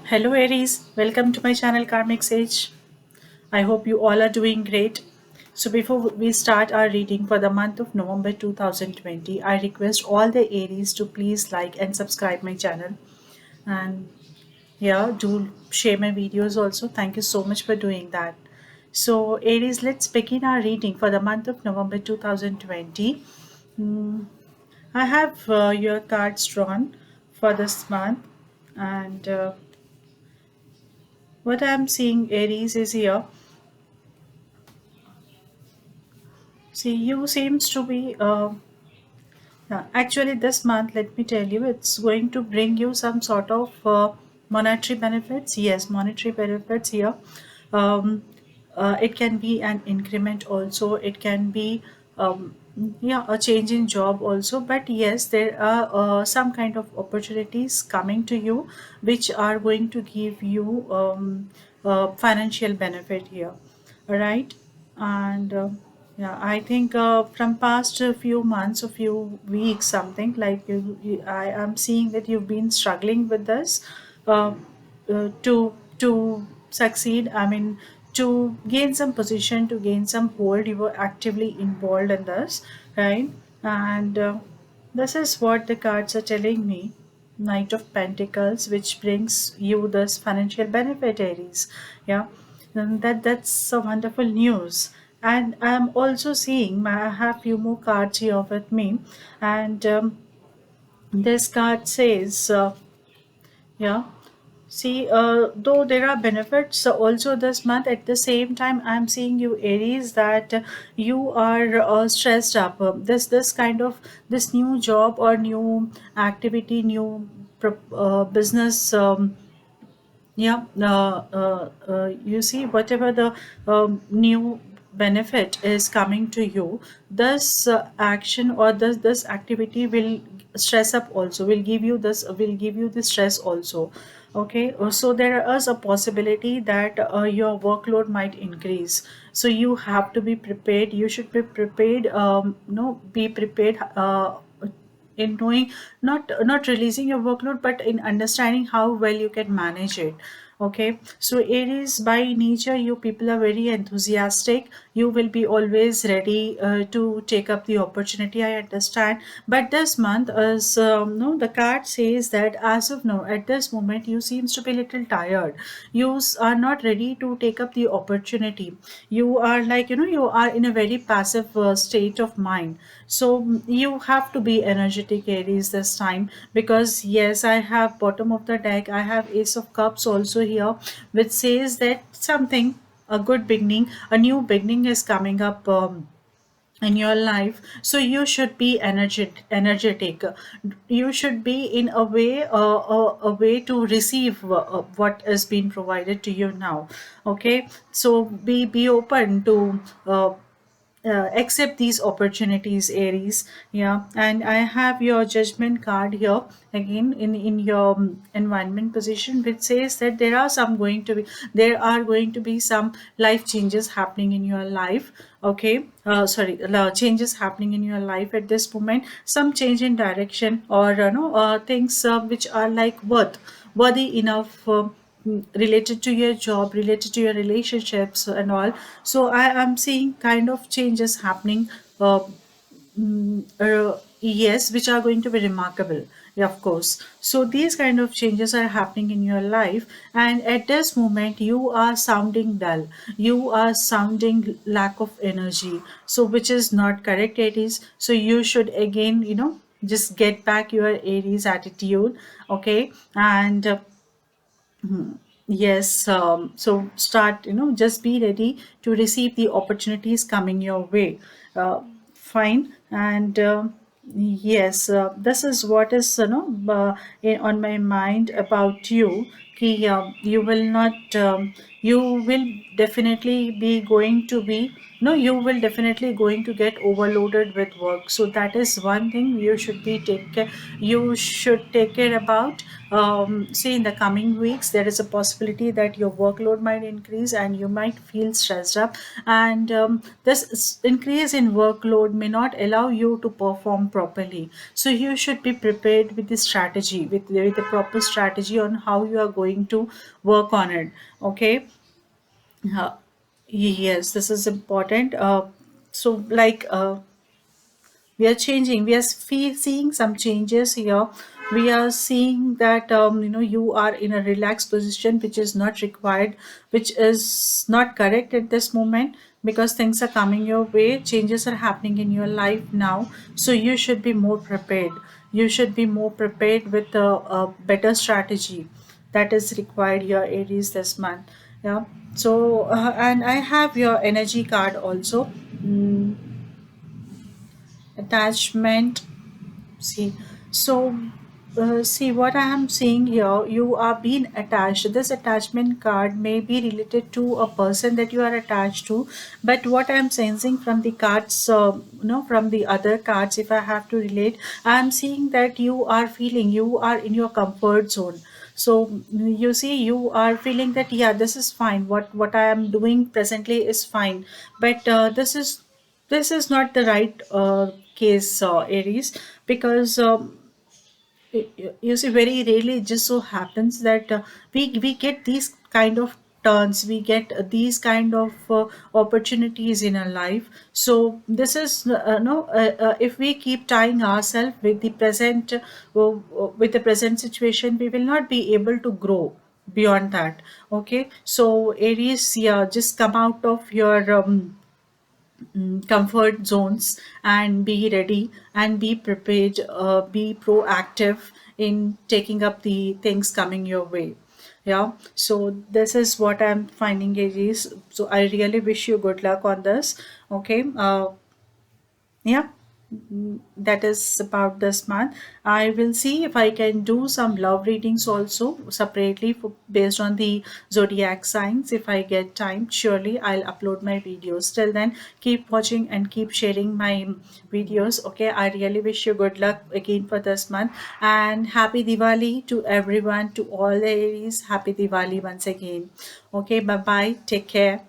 Hello Aries, welcome to my channel Karmic Sage. I hope you all are doing great. So before we start our reading for the month of November 2020, I request all the Aries to please like and subscribe my channel. And yeah, do share my videos also. Thank you so much for doing that. So Aries, let's begin our reading for the month of November 2020. Hmm, I have your cards drawn for this month, and what I'm seeing, Aries, is here. See, you seems to be. Yeah, actually, this month, let me tell you, it's going to bring you some sort of monetary benefits. Yes, monetary benefits here. Um, it can be an increment also. It can be, yeah, a change in job also. But yes, there are some kind of opportunities coming to you, which are going to give you financial benefit here. All right, and. Yeah, I think from past few months, a few weeks, something like I am seeing that you've been struggling with this uh, to succeed. I mean, to gain some position, to gain some hold. You were actively involved in this, right? And this is what the cards are telling me. Knight of Pentacles, which brings you this financial benefit, Aries. Yeah, and that's a wonderful news. And I'm also seeing I have few more cards here with me, and this card says, yeah. See, though there are benefits also this month, at the same time, I'm seeing you Aries that you are stressed up. This kind of this new job or new activity, new business. Yeah, you see, whatever the new benefit is coming to you, this action or this activity will stress up also. Will give you the stress also. Okay, so there is a possibility that your workload might increase. So you have to be prepared. You should be prepared. No, be prepared. In knowing, not releasing your workload, but in understanding how well you can manage it. Okay, so Aries, by nature, you people are very enthusiastic. You will be always ready to take up the opportunity, I understand. But this month, as no, the card says that as of now, at this moment, you seems to be a little tired. You are not ready to take up the opportunity. You are like, you are in a very passive state of mind. So you have to be energetic, Aries, this time, because yes, I have bottom of the deck. I have Ace of Cups also here, which says that something, a good beginning, a new beginning is coming up. In your life, so you should be energetic. You should be in a way, a way to receive what is being provided to you now. Okay, so be open to accept these opportunities, Aries. Yeah, and I have your Judgment card here again in your environment position, which says that there are going to be some life changes happening in your life. Okay, sorry, changes happening in your life at this moment. Some change in direction, or no, things which are like worthy enough, related to your job, related to your relationships and all. So I am seeing kind of changes happening, yes, which are going to be remarkable. Yeah, of course. So these kind of changes are happening in your life, and at this moment you are sounding dull. You are sounding lack of energy. So which is not correct, Aries. So you should again, just get back your Aries attitude. Okay, and yes, so start, just be ready to receive the opportunities coming your way. Fine. And yes, this is what is, on my mind about you. You will not, you will definitely be going to be, no, you will definitely going to get overloaded with work. So that is one thing you should be take care, you should take care about. See, in the coming weeks, there is a possibility that your workload might increase and you might feel stressed up. And this increase in workload may not allow you to perform properly. So you should be prepared with the strategy, with the proper strategy on how you are going to work on it. Okay. uh, yes, this is important. So like we are changing, we are seeing some changes here. We are seeing that you are in a relaxed position, which is not required, which is not correct at this moment, because things are coming your way, changes are happening in your life now. So you should be more prepared. You should be more prepared with a better strategy that is required your Aries this month. Yeah. So and I have your energy card also. Mm, attachment. See, so see what I am seeing here. You are being attached. This attachment card may be related to a person that you are attached to, but what I am sensing from the cards, from the other cards, if I have to relate, I am seeing that you are feeling you are in your comfort zone. So you see, you are feeling that yeah, this is fine. What I am doing presently is fine, but this is not the right case, Aries, because you see, very rarely it just so happens that we get these kind of turns, we get these kind of opportunities in our life. So this is no if we keep tying ourselves with the present with the present situation, we will not be able to grow beyond that. Okay, so Aries, yeah, just come out of your comfort zones and be ready and be prepared, be proactive in taking up the things coming your way. Yeah, so this is what I'm finding, Aries. So I really wish you good luck on this. Okay. Yeah, that is about this month. I will see if I can do some love readings also separately based on the zodiac signs. If I get time, surely I'll upload my videos. Till then, keep watching and keep sharing my videos. Okay, I really wish you good luck again for this month, and happy Diwali to everyone, to all the Aries. Happy Diwali once again. Okay, bye bye, take care.